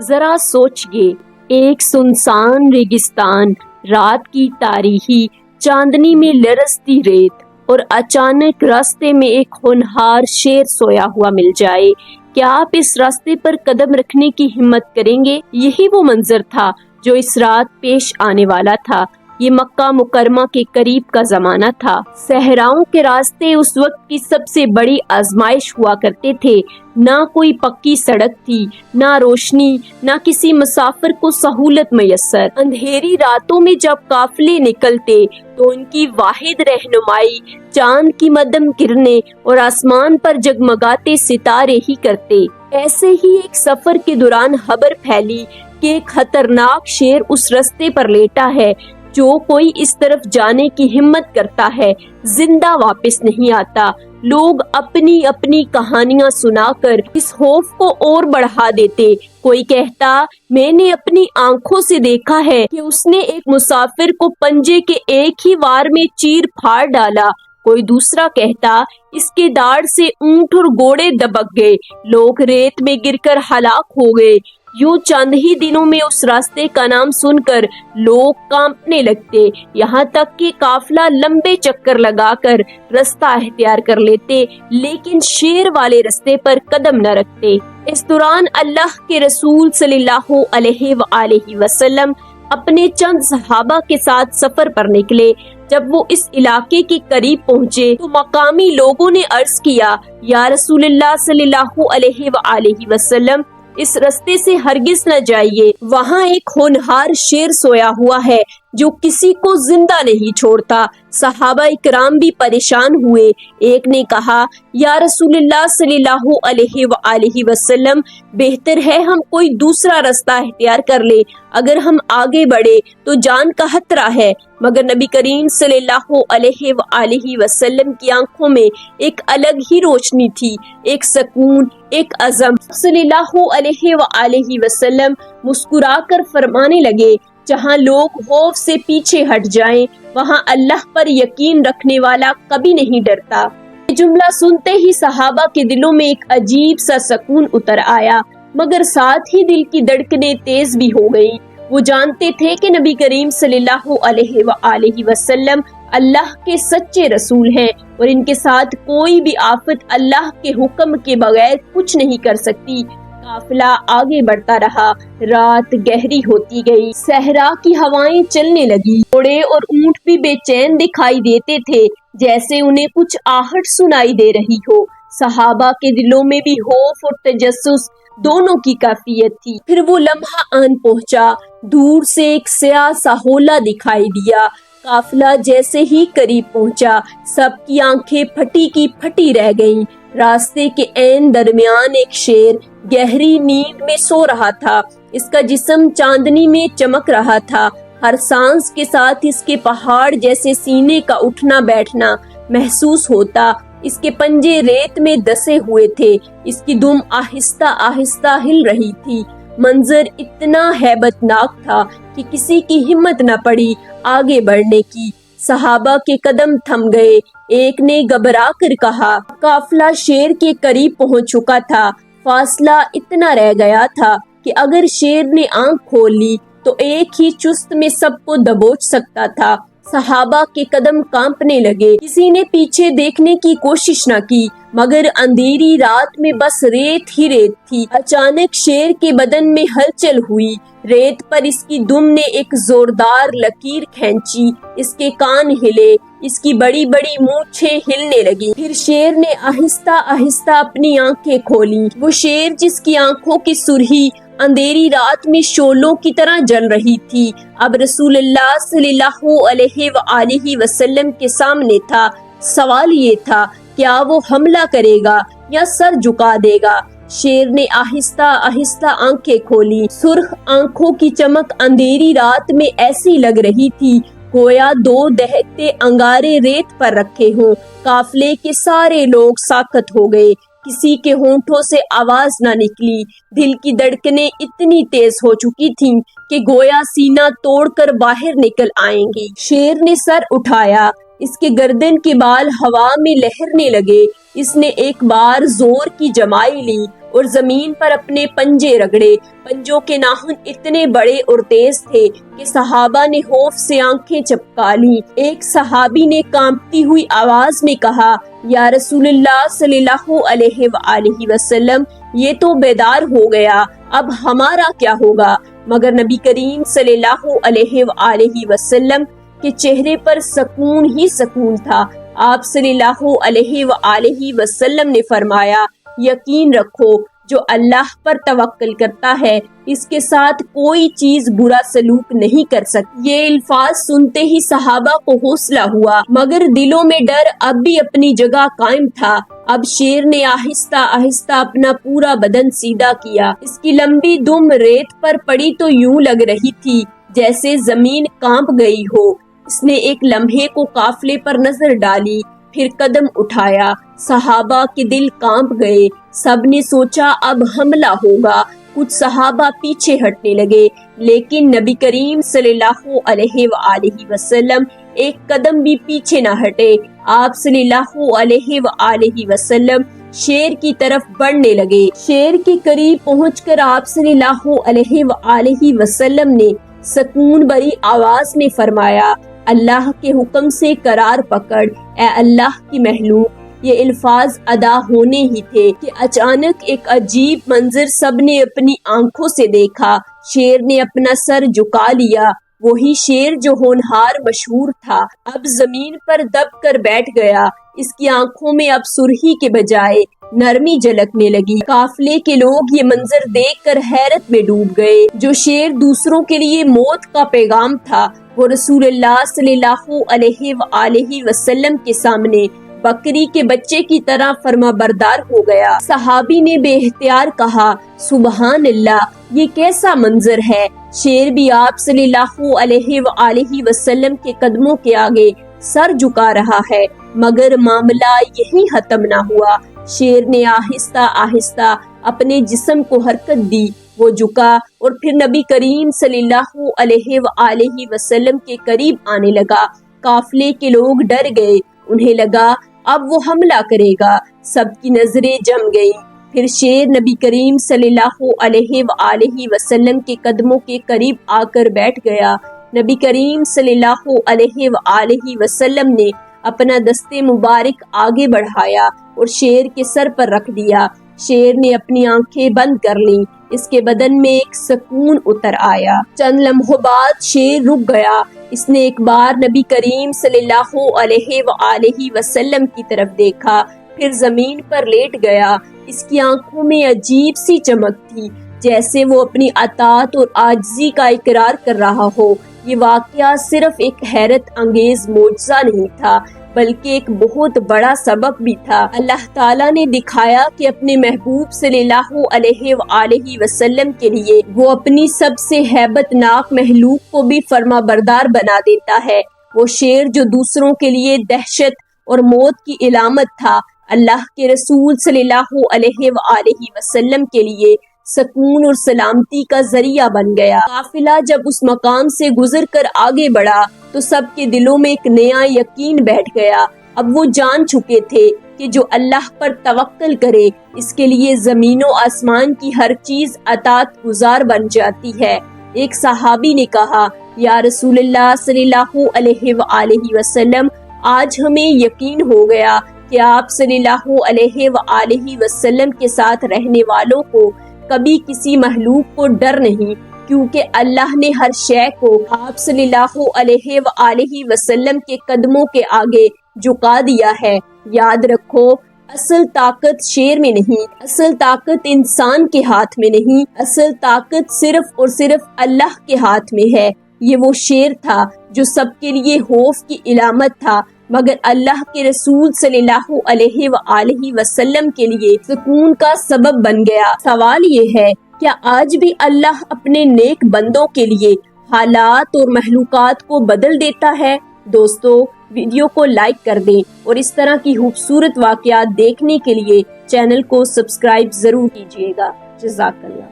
ذرا سوچئے، ایک سنسان ریگستان، رات کی تاریکی، چاندنی میں لرزتی ریت، اور اچانک راستے میں ایک ہونہار شیر سویا ہوا مل جائے، کیا آپ اس راستے پر قدم رکھنے کی ہمت کریں گے؟ یہی وہ منظر تھا جو اس رات پیش آنے والا تھا۔ یہ مکہ مکرمہ کے قریب کا زمانہ تھا۔ صحراؤں کے راستے اس وقت کی سب سے بڑی آزمائش ہوا کرتے تھے۔ نہ کوئی پکی سڑک تھی، نہ روشنی، نہ کسی مسافر کو سہولت میسر۔ اندھیری راتوں میں جب قافلے نکلتے تو ان کی واحد رہنمائی چاند کی مدھم کرنیں اور آسمان پر جگمگاتے ستارے ہی کرتے۔ ایسے ہی ایک سفر کے دوران خبر پھیلی کہ ایک خطرناک شیر اس راستے پر لیٹا ہے۔ جو کوئی اس طرف جانے کی ہمت کرتا ہے زندہ واپس نہیں آتا۔ لوگ اپنی اپنی کہانیاں سنا کر اس خوف کو اور بڑھا دیتے۔ کوئی کہتا، میں نے اپنی آنکھوں سے دیکھا ہے کہ اس نے ایک مسافر کو پنجے کے ایک ہی وار میں چیر پھاڑ ڈالا۔ کوئی دوسرا کہتا، اس کے داڑ سے اونٹ اور گھوڑے دبک گئے، لوگ ریت میں گر کر ہلاک ہو گئے۔ یوں چند ہی دنوں میں اس راستے کا نام سن کر لوگ کانپنے لگتے، یہاں تک کہ قافلہ لمبے چکر لگا کر راستہ اختیار کر لیتے، لیکن شیر والے راستے پر قدم نہ رکھتے۔ اس دوران اللہ کے رسول صلی اللہ علیہ وآلہ وسلم اپنے چند صحابہ کے ساتھ سفر پر نکلے۔ جب وہ اس علاقے کے قریب پہنچے تو مقامی لوگوں نے عرض کیا، یا رسول اللہ صلی اللہ علیہ وآلہ وسلم، اس راستے سے ہرگز نہ جائیے، وہاں ایک ہونہار شیر سویا ہوا ہے جو کسی کو زندہ نہیں چھوڑتا۔ صحابہ اکرام بھی پریشان ہوئے۔ ایک نے کہا، یا رسول اللہ صلی اللہ علیہ وآلہ وسلم، بہتر ہے ہم کوئی دوسرا راستہ اختیار کر لیں، اگر ہم آگے بڑھے تو جان کا خطرہ ہے۔ مگر نبی کریم صلی اللہ علیہ وآلہ وسلم کی آنکھوں میں ایک الگ ہی روشنی تھی، ایک سکون، ایک عزم۔ صلی اللہ علیہ وآلہ وسلم مسکرا کر فرمانے لگے، جہاں لوگ خوف سے پیچھے ہٹ جائیں، وہاں اللہ پر یقین رکھنے والا کبھی نہیں ڈرتا۔ یہ جملہ سنتے ہی صحابہ کے دلوں میں ایک عجیب سا سکون اتر آیا، مگر ساتھ ہی دل کی دھڑکنیں تیز بھی ہو گئیں۔ وہ جانتے تھے کہ نبی کریم صلی اللہ علیہ وآلہ وسلم اللہ کے سچے رسول ہیں اور ان کے ساتھ کوئی بھی آفت اللہ کے حکم کے بغیر کچھ نہیں کر سکتی۔ قافلہ آگے بڑھتا رہا، رات گہری ہوتی گئی، صحرا کی ہوائیں چلنے لگی، گھوڑے اور اونٹ بھی بے چین دکھائی دیتے تھے، جیسے انہیں کچھ آہٹ سنائی دے رہی ہو۔ صحابہ کے دلوں میں بھی خوف اور تجسس دونوں کی کیفیت تھی۔ پھر وہ لمحہ آن پہنچا، دور سے ایک سیاہ سا حولہ دکھائی دیا۔ قافلہ جیسے ہی قریب پہنچا، سب کی آنکھیں پھٹی کی پھٹی رہ گئیں۔ راستے کے عین درمیان ایک شیر گہری نیند میں سو رہا تھا، اس کا جسم چاندنی میں چمک رہا تھا، ہر سانس کے ساتھ اس کے پہاڑ جیسے سینے کا اٹھنا بیٹھنا محسوس ہوتا، اس کے پنجے ریت میں دسے ہوئے تھے، اس کی دم آہستہ آہستہ ہل رہی تھی۔ منظر اتنا ہیبت ناک تھا کہ کسی کی ہمت نہ پڑی آگے بڑھنے کی۔ صحابہ کے قدم تھم گئے۔ ایک نے گھبرا کر کہا، قافلہ شیر کے قریب پہنچ چکا تھا، فاصلہ اتنا رہ گیا تھا کہ اگر شیر نے آنکھ کھول لی تو ایک ہی چست میں سب کو دبوچ سکتا تھا۔ صحابہ کے قدم کانپنے لگے، کسی نے پیچھے دیکھنے کی کوشش نہ کی، مگر اندھیری رات میں بس ریت ہی ریت تھی۔ اچانک شیر کے بدن میں ہلچل ہوئی، ریت پر اس کی دم نے ایک زوردار لکیر کھینچی، اس کے کان ہلے، اس کی بڑی بڑی مونچھیں ہلنے لگی۔ پھر شیر نے آہستہ آہستہ اپنی آنکھیں کھولی، وہ شیر جس کی آنکھوں کی سرخی اندھیری رات میں شعلوں کی طرح جل رہی تھی، اب رسول اللہ صلی اللہ علیہ وآلہ وسلم کے سامنے تھا۔ سوال یہ تھا، کیا وہ حملہ کرے گا یا سر جھکا دے گا؟ شیر نے آہستہ آہستہ آنکھیں کھولی، سرخ آنکھوں کی چمک اندھیری رات میں ایسی لگ رہی تھی گویا دو دہکتے انگارے ریت پر رکھے ہوں۔ قافلے کے سارے لوگ ساکت ہو گئے، کسی کے ہونٹوں سے آواز نہ نکلی، دل کی دھڑکنیں اتنی تیز ہو چکی تھیں کہ گویا سینہ توڑ کر باہر نکل آئیں گی۔ شیر نے سر اٹھایا، اس کے گردن کے بال ہوا میں لہرنے لگے، اس نے ایک بار زور کی جمائی لی اور زمین پر اپنے پنجے رگڑے۔ پنجوں کے ناخن اتنے بڑے اور تیز تھے کہ صحابہ نے خوف سے آنکھیں چپکا لیں۔ ایک صحابی نے کانپتی ہوئی آواز میں کہا، یا رسول اللہ صلی اللہ علیہ وآلہ وسلم، یہ تو بیدار ہو گیا، اب ہمارا کیا ہوگا؟ مگر نبی کریم صلی اللہ علیہ وآلہ وسلم کے چہرے پر سکون ہی سکون تھا۔ آپ صلی اللہ علیہ وآلہ وسلم نے فرمایا، یقین رکھو، جو اللہ پر توکل کرتا ہے اس کے ساتھ کوئی چیز برا سلوک نہیں کر سکتی۔ یہ الفاظ سنتے ہی صحابہ کو حوصلہ ہوا، مگر دلوں میں ڈر اب بھی اپنی جگہ قائم تھا۔ اب شیر نے آہستہ آہستہ اپنا پورا بدن سیدھا کیا۔ اس کی لمبی دم ریت پر پڑی تو یوں لگ رہی تھی جیسے زمین کانپ گئی ہو۔ اس نے ایک لمحے کو قافلے پر نظر ڈالی، پھر قدم اٹھایا۔ صحابہ کے دل کانپ گئے، سب نے سوچا اب حملہ ہوگا۔ کچھ صحابہ پیچھے ہٹنے لگے، لیکن نبی کریم صلی اللہ علیہ وآلہ وسلم ایک قدم بھی پیچھے نہ ہٹے۔ آپ صلی اللہ علیہ وآلہ وسلم شیر کی طرف بڑھنے لگے۔ شیر کے قریب پہنچ کر آپ صلی اللہ علیہ وآلہ وسلم نے سکون بھری آواز میں فرمایا، اللہ کے حکم سے قرار پکڑ، اے اللہ کی مخلوق۔ یہ الفاظ ادا ہونے ہی تھے کہ اچانک ایک عجیب منظر سب نے اپنی آنکھوں سے دیکھا۔ شیر نے اپنا سر جھکا لیا، وہی شیر جو ہونہار مشہور تھا اب زمین پر دب کر بیٹھ گیا۔ اس کی آنکھوں میں اب سرخی کے بجائے نرمی جھلکنے لگی۔ قافلے کے لوگ یہ منظر دیکھ کر حیرت میں ڈوب گئے۔ جو شیر دوسروں کے لیے موت کا پیغام تھا، وہ رسول اللہ صلی اللہ علیہ وآلہ وسلم کے سامنے بکری کے بچے کی طرح فرما بردار ہو گیا۔ صحابی نے بے اختیار کہا، سبحان اللہ، یہ کیسا منظر ہے؟ شیر بھی آپ صلی اللہ علیہ وآلہ وسلم کے قدموں کے آگے سر جھکا رہا ہے، مگر معاملہ یہی ختم نہ ہوا۔ شیر نے آہستہ آہستہ اپنے جسم کو حرکت دی، وہ جھکا اور پھر نبی کریم صلی اللہ علیہ وآلہ وسلم کے قریب آنے لگا۔ قافلے کے لوگ ڈر گئے، انہیں لگا اب وہ حملہ کرے گا۔ سب کی نظریں جم گئیں۔ پھر شیر نبی کریم صلی اللہ علیہ وآلہ وسلم کے قدموں کے قریب آ کر بیٹھ گیا۔ نبی کریم صلی اللہ علیہ وآلہ وسلم نے اپنا دست مبارک آگے بڑھایا اور شیر کے سر پر رکھ دیا۔ شیر نے اپنی آنکھیں بند کر لیں، اس کے بدن میں ایک سکون اتر آیا۔ چند لمحوں بعد شیر رک گیا۔ اس نے ایک بار نبی کریم صلی اللہ علیہ وآلہ وسلم کی طرف دیکھا، پھر زمین پر لیٹ گیا۔ اس کی آنکھوں میں عجیب سی چمک تھی، جیسے وہ اپنی اطاعت اور عاجزی کا اقرار کر رہا ہو۔ یہ واقعہ صرف ایک حیرت انگیز معجزہ نہیں تھا، بلکہ ایک بہت بڑا سبق بھی تھا۔ اللہ تعالیٰ نے دکھایا کہ اپنے محبوب صلی اللہ علیہ وآلہ وسلم کے لیے وہ اپنی سب سے ہیبت ناک مخلوق کو بھی فرما بردار بنا دیتا ہے۔ وہ شیر جو دوسروں کے لیے دہشت اور موت کی علامت تھا، اللہ کے رسول صلی اللہ علیہ وآلہ وسلم کے لیے سکون اور سلامتی کا ذریعہ بن گیا۔ قافلہ جب اس مقام سے گزر کر آگے بڑھا تو سب کے دلوں میں ایک نیا یقین بیٹھ گیا۔ اب وہ جان چکے تھے کہ جو اللہ پر توکل کرے اس کے لیے زمین و آسمان کی ہر چیز اطاعت گزار بن جاتی ہے۔ ایک صحابی نے کہا، یا رسول اللہ صلی اللہ علیہ وآلہ وسلم، آج ہمیں یقین ہو گیا کہ آپ صلی اللہ علیہ وآلہ وسلم کے ساتھ رہنے والوں کو کبھی کسی مخلوق کو ڈر نہیں، کیونکہ اللہ نے ہر شے کو آپ صلی اللہ علیہ وآلہ وسلم کے قدموں کے آگے جھکا دیا ہے۔ یاد رکھو، اصل طاقت شیر میں نہیں، اصل طاقت انسان کے ہاتھ میں نہیں، اصل طاقت صرف اور صرف اللہ کے ہاتھ میں ہے۔ یہ وہ شیر تھا جو سب کے لیے خوف کی علامت تھا، مگر اللہ کے رسول صلی اللہ علیہ وآلہ وسلم کے لیے سکون کا سبب بن گیا۔ سوال یہ ہے، کیا آج بھی اللہ اپنے نیک بندوں کے لیے حالات اور مخلوقات کو بدل دیتا ہے؟ دوستو، ویڈیو کو لائک کر دیں اور اس طرح کی خوبصورت واقعات دیکھنے کے لیے چینل کو سبسکرائب ضرور کیجیے گا۔ جزاک اللہ۔